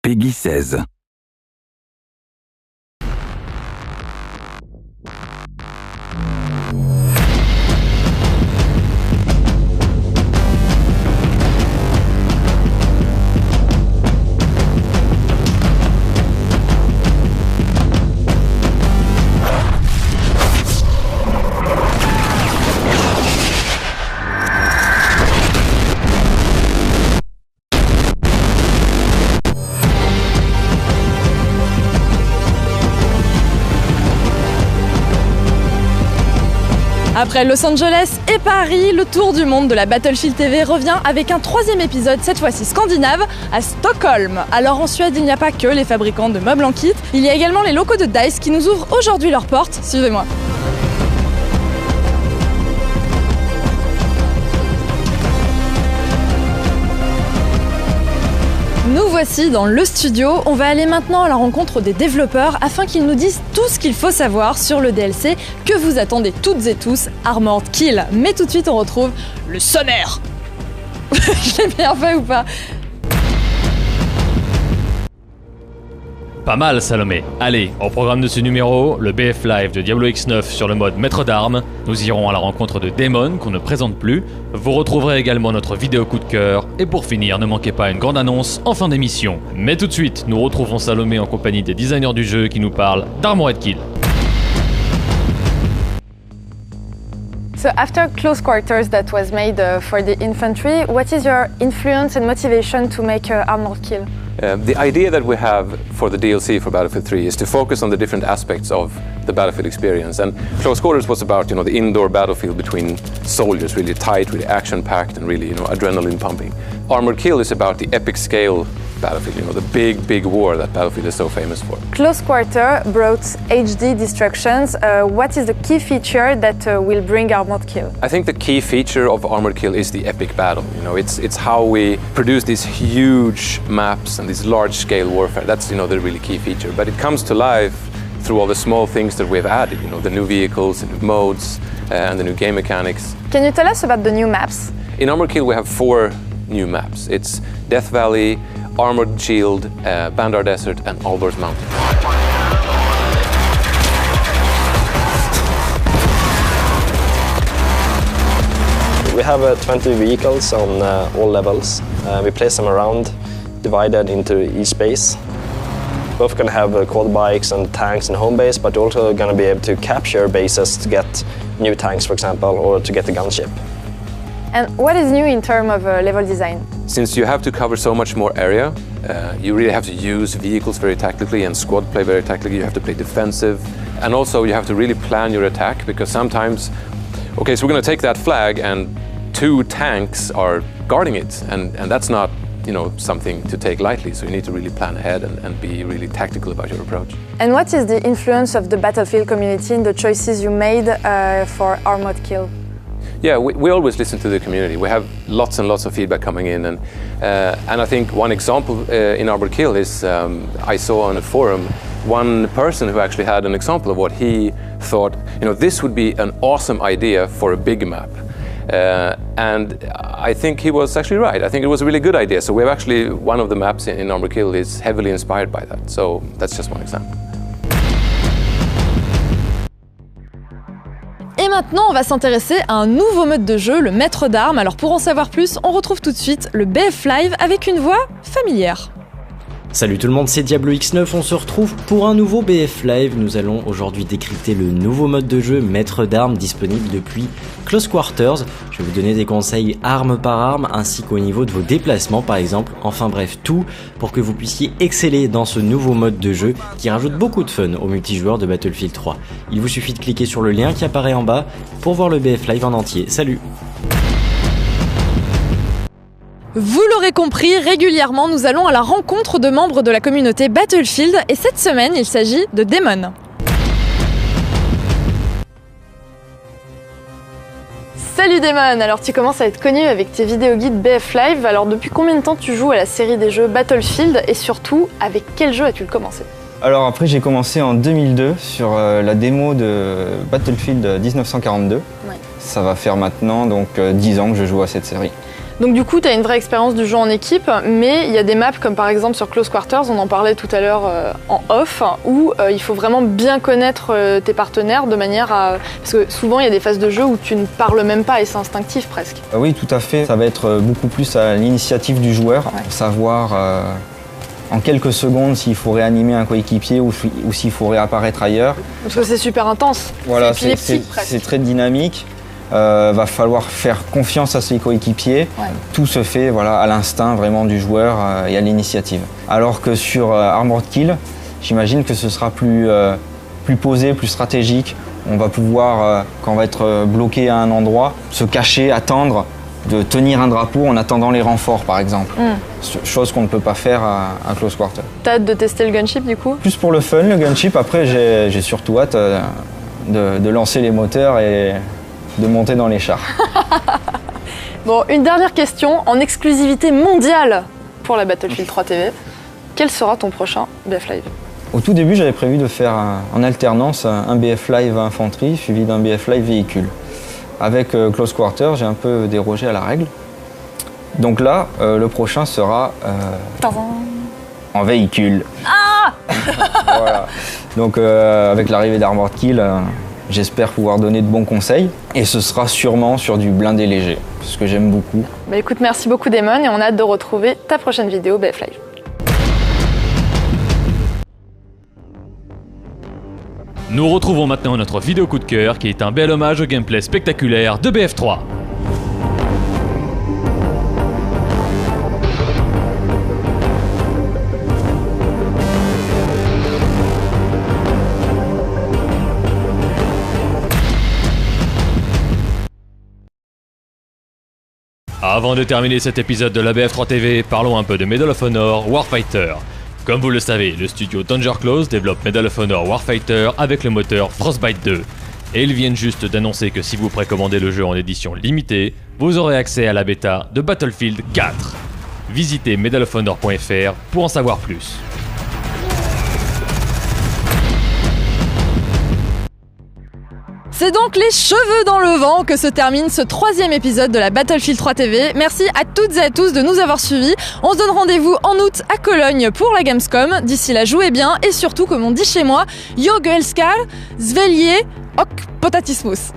Peggy 16. Après Los Angeles et Paris, le tour du monde de la Battlefield TV revient avec un troisième épisode, cette fois-ci scandinave, à Stockholm. Alors en Suède, il n'y a pas que les fabricants de meubles en kit, il y a également les locaux de DICE qui nous ouvrent aujourd'hui leurs portes. Suivez-moi. Nous voici dans le studio, on va aller maintenant à la rencontre des développeurs afin qu'ils nous disent tout ce qu'il faut savoir sur le DLC que vous attendez toutes et tous, Armored Kill. Mais tout de suite on retrouve le sommaire. Je l'ai bien fait ou pas? Pas mal Salomé. Allez, au programme de ce numéro, le BF Live de Diablo X9 sur le mode maître d'armes. Nous irons à la rencontre de Daemon qu'on ne présente plus. Vous retrouverez également notre vidéo coup de cœur. Et pour finir, ne manquez pas une grande annonce en fin d'émission. Mais tout de suite, nous retrouvons Salomé en compagnie des designers du jeu qui nous parlent d'Armored Kill. So after Close Quarters that was made for the infantry, what is your influence and motivation to make Armored Kill? The idea that we have for the DLC for Battlefield 3 is to focus on the different aspects of the Battlefield experience. And Close Quarters was about, the indoor battlefield between soldiers, really tight, really action-packed, and really, adrenaline pumping. Armored Kill is about the epic scale Battlefield, the big war that Battlefield is so famous for. Close Quarter brought HD destructions. What is the key feature that will bring Armored Kill? I think the key feature of Armored Kill is the epic battle. It's how we produce these huge maps and this large-scale warfare. That's the really key feature. But it comes to life through all the small things that we've added. The new vehicles, the new modes, and the new game mechanics. Can you tell us about the new maps? In Armored Kill, we have 4 new maps. It's Death Valley, Armored Shield, Bandar Desert, and Aldors Mountain. We have 20 vehicles on all levels. We place them around, divided into each base. We're both going to have quad bikes and tanks and home base, but we're also going to be able to capture bases to get new tanks, for example, or to get the gunship. And what is new in terms of level design? Since you have to cover so much more area, you really have to use vehicles very tactically and squad play very tactically. You have to play defensive, and also you have to really plan your attack, because sometimes, okay, so we're going to take that flag and 2 tanks are guarding it, and that's not something to take lightly, so you need to really plan ahead and be really tactical about your approach. And what is the influence of the Battlefield community in the choices you made for Armored Kill? Yeah, we always listen to the community. We have lots and lots of feedback coming in, and I think one example in Armored Kill is I saw on a forum one person who actually had an example of what he thought, this would be an awesome idea for a big map. And I think he was actually right. I think it was a really good idea. So we have actually, one of the maps in Armored Kill is heavily inspired by that. So that's just one example. Et maintenant, on va s'intéresser à un nouveau mode de jeu, le maître d'armes. Alors pour en savoir plus, on retrouve tout de suite le BF Live avec une voix familière. Salut tout le monde, c'est Diablo X9, on se retrouve pour un nouveau BF Live. Nous allons aujourd'hui décrypter le nouveau mode de jeu maître d'armes disponible depuis Close Quarters. Je vais vous donner des conseils arme par arme ainsi qu'au niveau de vos déplacements par exemple. Enfin bref, tout pour que vous puissiez exceller dans ce nouveau mode de jeu qui rajoute beaucoup de fun au multijoueur de Battlefield 3. Il vous suffit de cliquer sur le lien qui apparaît en bas pour voir le BF Live en entier. Salut! Vous l'aurez compris, régulièrement nous allons à la rencontre de membres de la communauté Battlefield et cette semaine il s'agit de Daemon. Salut Daemon, alors tu commences à être connu avec tes vidéos guides BF Live, alors depuis combien de temps tu joues à la série des jeux Battlefield et surtout avec quel jeu as-tu commencé? Alors après j'ai commencé en 2002 sur la démo de Battlefield 1942. Ouais. Ça va faire maintenant donc 10 ans que je joue à cette série. Donc du coup, tu as une vraie expérience du jeu en équipe, mais il y a des maps comme par exemple sur Close Quarters, on en parlait tout à l'heure en off, où il faut vraiment bien connaître tes partenaires de manière à... Parce que souvent, il y a des phases de jeu où tu ne parles même pas et c'est instinctif presque. Oui, tout à fait. Ça va être beaucoup plus à l'initiative du joueur, pour savoir en quelques secondes s'il faut réanimer un coéquipier ou s'il faut réapparaître ailleurs. Parce que c'est super intense, voilà, c'est épileptique presque. C'est très dynamique. Va falloir faire confiance à ses coéquipiers. Ouais. Tout se fait voilà, à l'instinct vraiment du joueur et à l'initiative. Alors que sur Armored Kill, j'imagine que ce sera plus posé, plus stratégique. On va pouvoir, quand on va être bloqué à un endroit, se cacher, attendre, de tenir un drapeau en attendant les renforts par exemple. Chose qu'on ne peut pas faire à Close Quarter. T'as hâte de tester le gunship du coup? Plus pour le fun, le gunship. Après, j'ai surtout hâte de lancer les moteurs et de monter dans les chars. Bon, une dernière question, en exclusivité mondiale pour la Battlefield 3 TV. Quel sera ton prochain BF Live? Au tout début, j'avais prévu de faire en alternance un BF Live infanterie suivi d'un BF Live véhicule. Avec Close Quarter, j'ai un peu dérogé à la règle. Donc là, le prochain sera en véhicule. Ah voilà. Donc avec l'arrivée d'Armored Kill, j'espère pouvoir donner de bons conseils. Et ce sera sûrement sur du blindé léger, ce que j'aime beaucoup. Bah écoute, merci beaucoup Damon et on a hâte de retrouver ta prochaine vidéo BF Live. Nous retrouvons maintenant notre vidéo coup de cœur qui est un bel hommage au gameplay spectaculaire de BF3. Avant de terminer cet épisode de la BF3 TV, parlons un peu de Medal of Honor Warfighter. Comme vous le savez, le studio Danger Close développe Medal of Honor Warfighter avec le moteur Frostbite 2. Et ils viennent juste d'annoncer que si vous précommandez le jeu en édition limitée, vous aurez accès à la bêta de Battlefield 4. Visitez medalofonor.fr pour en savoir plus. C'est donc les cheveux dans le vent que se termine ce 3e épisode de la Battlefield 3 TV. Merci à toutes et à tous de nous avoir suivis. On se donne rendez-vous en août à Cologne pour la Gamescom. D'ici là, jouez bien et surtout, comme on dit chez moi, Jo Gelskar, Svelje, Ok Potatismus.